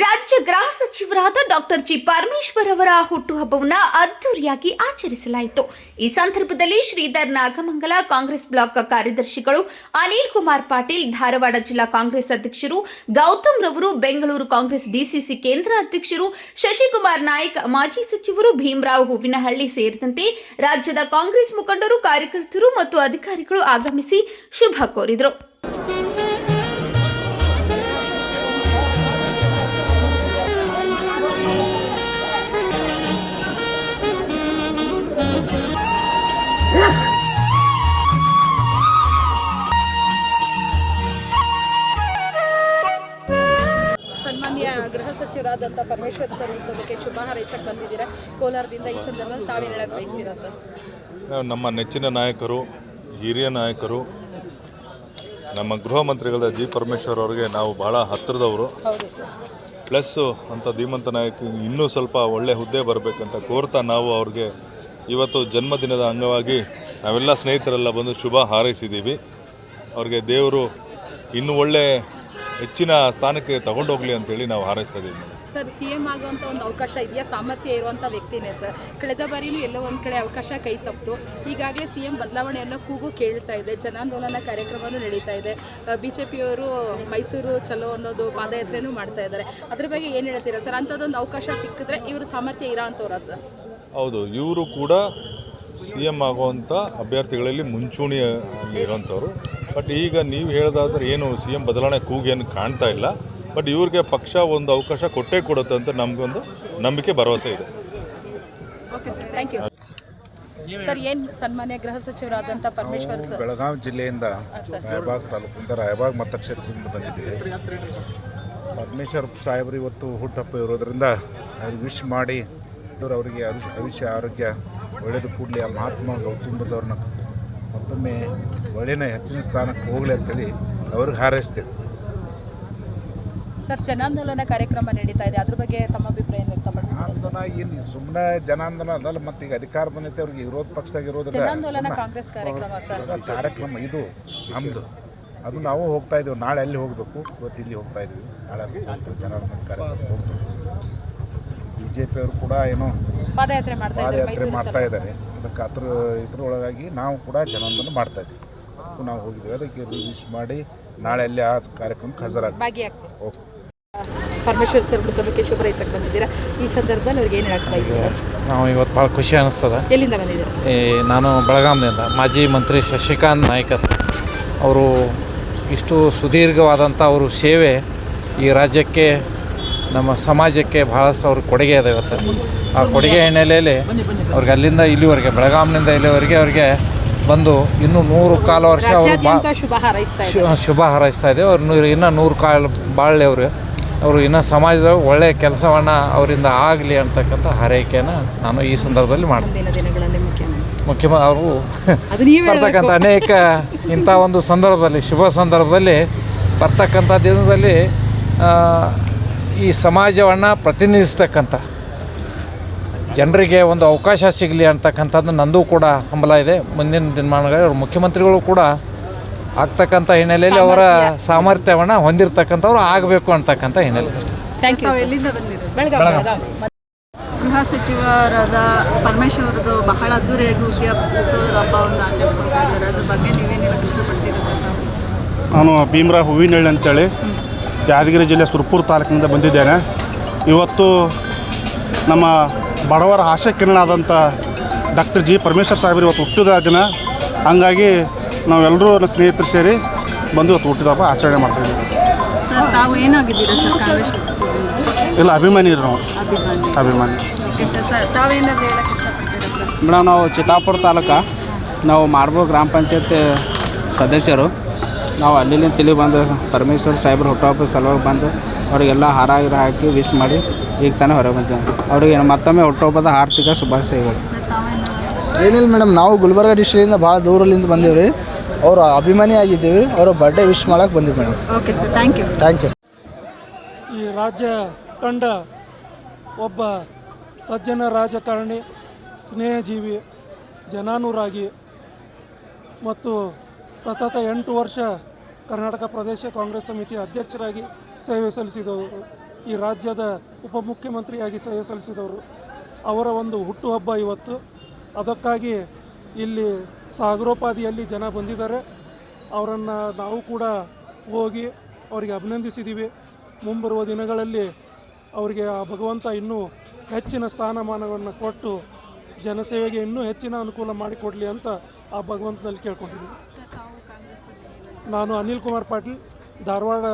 ರಾಜ್ಯ ಗೃಹ ಸಚಿವರಾದ ಡಾಕ್ಟರ್ ಜಿ ಪರಮೇಶ್ವರ್ ಅವರ ಹುಟ್ಟುಹಬ್ಬವನ್ನು ಅದ್ದೂರಿಯಾಗಿ ಆಚರಿಸಲಾಯಿತು. ಈ ಸಂದರ್ಭದಲ್ಲಿ ಶ್ರೀಧರ್ ನಾಗಮಂಗಲ ಕಾಂಗ್ರೆಸ್ ಬ್ಲಾಕ್ ಕಾರ್ಯದರ್ಶಿಗಳು, ಅನಿಲ್ ಕುಮಾರ್ ಪಾಟೀಲ್ ಧಾರವಾಡ ಜಿಲ್ಲಾ ಕಾಂಗ್ರೆಸ್ ಅಧ್ಯಕ್ಷರು, ಗೌತಮ್ ರವರು ಬೆಂಗಳೂರು ಕಾಂಗ್ರೆಸ್ ಡಿಸಿಸಿ ಕೇಂದ್ರ ಅಧ್ಯಕ್ಷರು, ಶಶಿಕುಮಾರ್ ನಾಯ್ಕ್ ಮಾಜಿ ಸಚಿವರು, ಭೀಮರಾವ್ ಹೂವಿನಹಳ್ಳಿ ಸೇರಿದಂತೆ ರಾಜ್ಯದ ಕಾಂಗ್ರೆಸ್ ಮುಖಂಡರು, ಕಾರ್ಯಕರ್ತರು ಮತ್ತು ಅಧಿಕಾರಿಗಳು ಆಗಮಿಸಿ ಶುಭ ಕೋರಿದರು. ಸನ್ಮಾನ್ಯ ಗೃಹ ಸಚಿವರಾದಂಥ ಪರಮೇಶ್ವರ್ ಸರ್ ಹುಟ್ಟುಹಬ್ಬಕ್ಕೆ ಶುಭ ಹಾರೈಸಕ್ಕೆ ಬಂದಿದ್ದೀರಾ. ಕೋಲಾರದಿಂದ ಈ ಸಂದರ್ಭದಲ್ಲಿ ತಾವೇನು ಹೇಳಕ್ಕೆ ಬಯಸ್ತೀರಾ ಸರ್? ನಮ್ಮ ನೆಚ್ಚಿನ ನಾಯಕರು, ಹಿರಿಯ ನಾಯಕರು, ನಮ್ಮ ಗೃಹ ಮಂತ್ರಿಗಳಾದ ಜಿ ಪರಮೇಶ್ವರ್ ಅವರಿಗೆ ನಾವು ಭಾಳ ಹತ್ತಿರದವರು. ಹೌದು ಸರ್. ಪ್ಲಸ್ಸು ಅಂಥ ಧೀಮಂತ ನಾಯಕ ಇನ್ನೂ ಸ್ವಲ್ಪ ಒಳ್ಳೆ ಹುದ್ದೆ ಬರಬೇಕಂತ ಕೋರ್ತಾ ನಾವು ಅವ್ರಿಗೆ ಇವತ್ತು ಜನ್ಮದಿನದ ಅಂಗವಾಗಿ ನಾವೆಲ್ಲ ಸ್ನೇಹಿತರೆಲ್ಲ ಬಂದು ಶುಭ ಹಾರೈಸಿದ್ದೀವಿ. ಅವ್ರಿಗೆ ದೇವರು ಇನ್ನೂ ಒಳ್ಳೆ ಹೆಚ್ಚಿನ ಸ್ಥಾನಕ್ಕೆ ತಗೊಂಡೋಗ್ಲಿ ಅಂತೇಳಿ ನಾವು ಹಾರೈಸ್ತಾ ಇದ್ದೀವಿ. ಸರ್, CM ಆಗುವಂಥ ಒಂದು ಅವಕಾಶ ಇದೆಯಾ? ಸಾಮರ್ಥ್ಯ ಇರುವಂಥ ವ್ಯಕ್ತಿನೇ ಸರ್. ಕಳೆದ ಬಾರಿನೂ ಎಲ್ಲೋ ಒಂದು ಕಡೆ ಅವಕಾಶ ಕೈ ತಪ್ಪಿತು. ಈಗಾಗಲೇ CM ಬದಲಾವಣೆಯನ್ನು ಕೂಗು ಕೇಳ್ತಾ ಇದೆ. ಜನಾಂದೋಲನ ಕಾರ್ಯಕ್ರಮವೂ ನಡೀತಾ ಇದೆ. BJPಯವರು ಮೈಸೂರು ಚಲೋ ಅನ್ನೋದು ಪಾದಯಾತ್ರೆನೂ ಮಾಡ್ತಾ ಇದ್ದಾರೆ. ಅದ್ರ ಬಗ್ಗೆ ಏನು ಹೇಳ್ತೀರಾ ಸರ್? ಅಂಥದ್ದೊಂದು ಅವಕಾಶ ಸಿಕ್ಕಿದ್ರೆ ಇವರು ಸಾಮರ್ಥ್ಯ ಇರೋ ಅಂಥವ್ರಾ ಸರ್? ಹೌದು, ಇವರು ಕೂಡ CM ಆಗುವಂಥ ಅಭ್ಯರ್ಥಿಗಳಲ್ಲಿ ಮುಂಚೂಣಿಯಲ್ಲಿ ಇರೋಂಥವ್ರು. ಬಟ್ ಈಗ ನೀವು ಹೇಳೋದಾದ್ರೆ ಏನು CM ಬದಲಾವಣೆ ಕೂಗೇನು ಕಾಣ್ತಾ ಇಲ್ಲ. ಬಟ್ ಇವ್ರಿಗೆ ಪಕ್ಷ ಒಂದು ಅವಕಾಶ ಕೊಟ್ಟೇ ಕೊಡುತ್ತೆ ಅಂತ ನಮಗೊಂದು ನಂಬಿಕೆ, ಭರವಸೆ ಇದೆ. Okay sir, thank you. Sir, ಏನು ಸನ್ಮಾನ್ಯ ಗೃಹ ಸಚಿವರಾದಂಥ ಪರಮೇಶ್ವರ್ ಸರ್ ಬೆಳಗಾವಿ ಜಿಲ್ಲೆಯಿಂದ ರಾಯಬಾಗ್ ತಾಲೂಕಿಂದ ರಾಯಬಾಗ್ ಮತಕ್ಷೇತ್ರದಿಂದ ಬಂದಿದ್ದೀವಿ. ಪರಮೇಶ್ವರ್ ಸಾಹೇಬರು ಇವತ್ತು ಹುಟ್ಟುಹಬ್ಬ ಇರೋದರಿಂದ ಅವ್ರಿಗೆ ವಿಶ್ ಮಾಡಿ ಅವರಿಗೆ ಭವಿಷ್ಯ ಆರೋಗ್ಯ ಒಳ್ಳೆಯದು ಕೂಡಲಿ. ಆ ಮಹಾತ್ಮ ಗೌತಮಬುದ್ಧವ್ರನ್ನ ಮತ್ತೊಮ್ಮೆ ಒಳ್ಳೆಯ ಹೆಚ್ಚಿನ ಸ್ಥಾನಕ್ಕೆ ಹೋಗಲಿ ಅಂತೇಳಿ ಅವ್ರಿಗೆ ಹಾರೈಸ್ತೇವೆ. ಸರ್, ಜನಾಂದೋಲನ ಕಾರ್ಯಕ್ರಮ ನಡೀತಾ ಇದೆ, ಅದ್ರ ಬಗ್ಗೆ ತಮ್ಮ ಅಭಿಪ್ರಾಯ ವ್ಯಕ್ತಪಡಿಸ್ತಾರೆ? ಜನಾಂದೋಲನ ಏನು ಸುಮ್ಮನೆ ಜನಾಂದೋಲನ ಅದಲ್ಲ, ಮತ್ತು ಈಗ ಅಧಿಕಾರ ಬಂದೈತೆ ಅವ್ರಿಗೆ ವಿರೋಧ ಪಕ್ಷದಾಗ ಇರೋದ್ರಿಂದ ಜನಾಂದೋಲನ ಕಾಂಗ್ರೆಸ್ ಕಾರ್ಯಕ್ರಮ ಸರ್. ಕಾರ್ಯಕ್ರಮ ಇದು ನಮ್ಮದು, ಅದು ನಾವು ಹೋಗ್ತಾ ಇದ್ದೀವಿ. ನಾಳೆ ಅಲ್ಲಿ ಹೋಗಬೇಕು, ಇವತ್ತು ಇಲ್ಲಿ ಹೋಗ್ತಾ ಇದ್ದೀವಿ. ನಾಳೆ ಹೋಗ್ತೀವಿ, ಜನಾಂದೋಲನ ಕಾರ್ಯಕ್ರಮ ಹೋಗ್ತೀವಿ. BJP ಅವರು ಕೂಡ ಏನೋ ಪಾದಯಾತ್ರೆ ಮಾಡ್ತಾ ಇದ್ದಾರೆ. ಅದಕ್ಕೆ ಇದ್ರೊಳಗಾಗಿ ನಾವು ಕೂಡ ಜನಾಂದೋಲನ ಮಾಡ್ತಾ ಇದ್ದೀವಿ. ಅದಕ್ಕೂ ನಾವು ಹೋಗಿದ್ದೀವಿ. ಅದಕ್ಕೆ ವಿಶ್ ಮಾಡಿ ನಾಳೆ ಅಲ್ಲಿ ಆ ಕಾರ್ಯಕ್ರಮಕ್ಕೆ ಹಾಜರಾಗ್ತೀವಿ. ಓಕೆ. ಪರಮೇಶ್ವರ್ ಸರ್ ಹುಟ್ಟುಹಬ್ಬಕ್ಕೆ ಶುಭ ಹಾರೈಸಕ್ಕೆ ಬಂದಿದ್ದೀರಾ. ಈ ಸಂದರ್ಭದಲ್ಲಿ ಅವ್ರಿಗೆ ಏನು ಹೇಳಕ್ಕೆ ಬಯಸ್ತೀರಾ? ನಾವು ಇವತ್ತು ಭಾಳ ಖುಷಿ ಅನ್ನಿಸ್ತದೆ. ಎಲ್ಲಿಂದ ಬಂದಿದ್ದೀರಾ? ನಾನು ಬೆಳಗಾಂನಿಂದ. ಮಾಜಿ ಮಂತ್ರಿ ಶಶಿಕಾಂತ್ ನಾಯ್ಕ್ ಅವರು ಇಷ್ಟು ಸುದೀರ್ಘವಾದಂಥ ಅವರು ಸೇವೆ ಈ ರಾಜ್ಯಕ್ಕೆ, ನಮ್ಮ ಸಮಾಜಕ್ಕೆ ಭಾಳಷ್ಟು ಅವ್ರಿಗೆ ಕೊಡುಗೆ ಇದೆ. ಇವತ್ತು ಆ ಕೊಡುಗೆ ಹಿನ್ನೆಲೆಯಲ್ಲಿ ಅವ್ರಿಗೆ ಅಲ್ಲಿಂದ ಇಲ್ಲಿವರೆಗೆ, ಬೆಳಗಾಂನಿಂದ ಇಲ್ಲಿವರೆಗೆ ಅವ್ರಿಗೆ ಬಂದು ಇನ್ನೂ 100 ಕಾಲ ವರ್ಷ ಅವರು ಶುಭ ಹಾರೈಸ್ತಾ ಇದೆ. ಅವ್ರು ಇನ್ನೂ 100 ಕಾಲ ಬಾಳಲಿ. ಅವರು ಇನ್ನೂ ಸಮಾಜದ ಒಳ್ಳೆಯ ಕೆಲಸವನ್ನು ಅವರಿಂದ ಆಗಲಿ ಅಂತಕ್ಕಂಥ ಹಾರೈಕೆಯನ್ನು ನಾನು ಈ ಸಂದರ್ಭದಲ್ಲಿ ಮಾಡ್ತೀನಿ. ಅವರು ಬರ್ತಕ್ಕಂಥ ಅನೇಕ ಇಂಥ ಒಂದು ಸಂದರ್ಭದಲ್ಲಿ, ಶುಭ ಸಂದರ್ಭದಲ್ಲಿ ಬರ್ತಕ್ಕಂಥ ದಿನದಲ್ಲಿ ಈ ಸಮಾಜವನ್ನು ಪ್ರತಿನಿಧಿಸ್ತಕ್ಕಂಥ ಜನರಿಗೆ ಒಂದು ಅವಕಾಶ ಸಿಗಲಿ ಅಂತಕ್ಕಂಥದ್ದು ನಂದು ಕೂಡ ಹಂಬಲ ಇದೆ. ಮುಂದಿನ ದಿನಮಾನಗಳಲ್ಲಿ ಅವರು ಮುಖ್ಯಮಂತ್ರಿಗಳು ಕೂಡ ಆಗ್ತಕ್ಕಂಥ ಹಿನ್ನೆಲೆಯಲ್ಲಿ ಅವರ ಸಾಮರ್ಥ್ಯವನ್ನು ಹೊಂದಿರತಕ್ಕಂಥವ್ರು ಆಗಬೇಕು ಅಂತಕ್ಕಂಥ ಹಿನ್ನೆಲೆ ಅಷ್ಟೇ. ಥ್ಯಾಂಕ್ ಯು. ಎಲ್ಲಿಂದ ಬಂದಿರೋದು? ಗೃಹ ಸಚಿವರಾದ ಪರಮೇಶ್ವರದು ಬಹಳ ಅದ್ದೂರಿಯಾಗಿ ಹಬ್ಬವನ್ನು ಆಚರಿಸ್ಕೊಳ್ತಾ ಇದ್ದಾರೆ. ಅದ್ರ ಬಗ್ಗೆ ನೀವೇನು ಹೇಳಕ್ಕೆ ಇಷ್ಟಪಡ್ತೀರಾ ಸರ್? ನಾನು ಭೀಮರಾವ್ ಹೂವಿನಹಳ್ಳಿ ಅಂತೇಳಿ ಯಾದಗಿರಿ ಜಿಲ್ಲೆ ಸುರಪುರ ತಾಲೂಕಿನಿಂದ ಬಂದಿದ್ದೇನೆ. ಇವತ್ತು ನಮ್ಮ ಬಡವರ ಆಶಾ ಕಿರಣ ಆದಂಥ ಡಾಕ್ಟರ್ ಜಿ ಪರಮೇಶ್ವರ್ ಸಾಹೇಬರು ಇವತ್ತು ಹುಟ್ಟಿದ ದಿನ. ಹಂಗಾಗಿ ನಾವೆಲ್ಲರೂ ನನ್ನ ಸ್ನೇಹಿತರು ಸೇರಿ ಬಂದು ಇವತ್ತು ಹುಟ್ಟಿದ ಹಬ್ಬ ಆಚರಣೆ ಮಾಡ್ತಾಯಿದ್ದೀವಿ. ಸರ್, ತಾವು ಏನಾಗಿದ್ದೀರಾ ಸರ್? ಕಾಂಗ್ರೆಸ್ ಇಲ್ಲ, ಅಭಿಮಾನಿ ರೀ ನಾವು. ಅಭಿಮಾನಿ. ಓಕೆ ಸರ್, ತಾವೇನಾದ್ರು ಹೇಳಕ್ಕೆ ಇಷ್ಟಪಡ್ತೀರಾ ಸರ್? ಮೇಡಮ್, ನಾವು ಚಿತ್ತಾಪುರ ತಾಲೂಕು, ನಾವು ಮಾಡ್ಬೋದು ಗ್ರಾಮ ಪಂಚಾಯತ್ ಸದಸ್ಯರು. ನಾವು ಅಲ್ಲಿ ತಿಳಿ ಬಂದು ಪರಮೇಶ್ವರ್ ಸಾಹೇಬ್ರು ಹುಟ್ಟುಹಬ್ಬದ ಸಲುವಾಗಿ ಬಂದು ಅವರಿಗೆಲ್ಲ ಹಾರ ಹಾಕಿ ವಿಶ್ ಮಾಡಿ ಈಗ ತಾನೇ ಹೊರಗೆ ಬಂದಿದ್ದೇವೆ. ಅವರಿಗೆ ಮತ್ತೊಮ್ಮೆ ಹುಟ್ಟುಹಬ್ಬದ ಆರ್ಥಿಕ ಶುಭಾಶಯಗಳು. ಏನಿಲ್ಲ ಮೇಡಮ್, ನಾವು ಗುಲ್ಬರ್ಗ ಡಿಸ್ಟ್ರಿಕ್ಟಿಂದ ಭಾಳ ದೂರಲ್ಲಿಂದ ಬಂದೀವಿ ರೀ. ಅವರು ಅಭಿಮಾನಿ ಆಗಿದ್ದೀವಿ. ಅವರ ಬರ್ಡೇ ವಿಶ್ ಮಾಡೋಕ್ಕೆ ಬಂದೀವಿ madam. Okay sir, thank you. Thank you. ಈ ರಾಜ್ಯ ತಂಡ ಒಬ್ಬ ಸಜ್ಜನ ರಾಜಕಾರಣಿ, ಸ್ನೇಹಜೀವಿ, ಜನಾನುರಾಗಿ ಮತ್ತು ಸತತ 8 ವರ್ಷ ಕರ್ನಾಟಕ ಪ್ರದೇಶ ಕಾಂಗ್ರೆಸ್ ಸಮಿತಿ ಅಧ್ಯಕ್ಷರಾಗಿ ಸೇವೆ ಸಲ್ಲಿಸಿದವರು. ಈ ರಾಜ್ಯದ ಉಪಮುಖ್ಯಮಂತ್ರಿಯಾಗಿ ಸೇವೆ ಸಲ್ಲಿಸಿದವರು. ಅವರ ಒಂದು ಹುಟ್ಟುಹಬ್ಬ ಇವತ್ತು. ಅದಕ್ಕಾಗಿ ಇಲ್ಲಿ ಸಾಗರೋಪಾದಿಯಲ್ಲಿ ಜನ ಬಂದಿದ್ದಾರೆ. ಅವರನ್ನು ನಾವು ಕೂಡ ಹೋಗಿ ಅವರಿಗೆ ಅಭಿನಂದಿಸಿದ್ದೀವಿ. ಮುಂಬರುವ ದಿನಗಳಲ್ಲಿ ಅವರಿಗೆ ಆ ಭಗವಂತ ಇನ್ನೂ ಹೆಚ್ಚಿನ ಸ್ಥಾನಮಾನವನ್ನು ಕೊಟ್ಟು ಜನಸೇವೆಗೆ ಇನ್ನೂ ಹೆಚ್ಚಿನ ಅನುಕೂಲ ಮಾಡಿಕೊಡಲಿ ಅಂತ ಆ ಭಗವಂತನಲ್ಲಿ ಕೇಳ್ಕೊಂಡಿದ್ದೀವಿ. ನಾನು ಅನಿಲ್ ಕುಮಾರ್ ಪಾಟೀಲ್, ಧಾರವಾಡ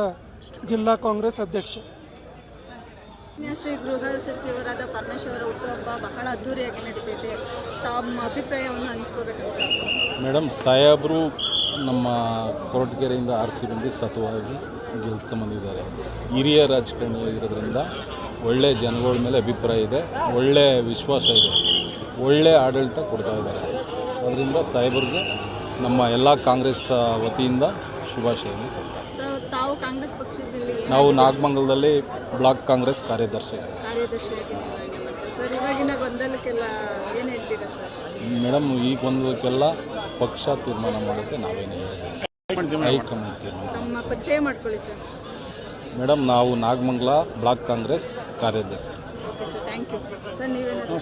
ಜಿಲ್ಲಾ ಕಾಂಗ್ರೆಸ್ ಅಧ್ಯಕ್ಷ. ಶ್ರೀ ಗೃಹ ಸಚಿವರಾದ ಪರಮೇಶ್ವರ ಹುಟ್ಟುಹಬ್ಬ ಬಹಳ ಅದ್ದೂರಿಯಾಗಿ ನಡೀತೈತೆ. ತಮ್ಮ ಅಭಿಪ್ರಾಯವನ್ನು ಹಂಚ್ಕೋಬೇಕಂತ. ಮೇಡಮ್, ಸಾಹೇಬರು ನಮ್ಮ ಕೊರಟಗೆರೆಯಿಂದ ಆರಿಸಿ ಬಂದು ಸತತವಾಗಿ ಗೆಲ್ತ್ಕೊಂಬಂದಿದ್ದಾರೆ. ಹಿರಿಯ ರಾಜಕಾರಣಿಯಾಗಿರೋದ್ರಿಂದ ಒಳ್ಳೆಯ ಜನಗಳ ಮೇಲೆ ಅಭಿಪ್ರಾಯ ಇದೆ, ಒಳ್ಳೆಯ ವಿಶ್ವಾಸ ಇದೆ, ಒಳ್ಳೆಯ ಆಡಳಿತ ಕೊಡ್ತಾ ಇದ್ದಾರೆ. ಅದರಿಂದ ಸಾಹೇಬರಿಗೆ ನಮ್ಮ ಎಲ್ಲ ಕಾಂಗ್ರೆಸ್ ವತಿಯಿಂದ ಶುಭಾಶಯವನ್ನು ಕೊಡ್ತಾರೆ. ತಾವು ಕಾಂಗ್ರೆಸ್ ಪಕ್ಷದಲ್ಲಿ ನಾವು ನಾಗಮಂಗಲದಲ್ಲಿ ಬ್ಲಾಕ್ ಕಾಂಗ್ರೆಸ್ ಕಾರ್ಯದರ್ಶಿಯಾಗಿ. ಸರ್, ಇವಾಗಿನ ಗೊಂದಲಕ್ಕೆಲ್ಲ ಏನು ಹೇಳ್ತೀರಾ ಸರ್? ಮೇಡಮ್, ಈ ಗೊಂದಲಕ್ಕೆಲ್ಲ ಪಕ್ಷ ತೀರ್ಮಾನ ಮಾಡುತ್ತೆ, ನಾವೇನು ಹೇಳಿದ್ದೀವಿ, ಹೈಕಮಾಂಡ್ ತೀರ್ಮಾನ. ತಮ್ಮ ಪರಿಚಯ ಮಾಡ್ಕೊಳ್ಳಿ ಸರ್. ಮೇಡಮ್, ನಾವು ನಾಗಮಂಗಲ ಬ್ಲಾಕ್ ಕಾಂಗ್ರೆಸ್ ಕಾರ್ಯಾಧ್ಯಕ್ಷ. Okay sir, thank you sir. ನೀವೇನಾದ್ರು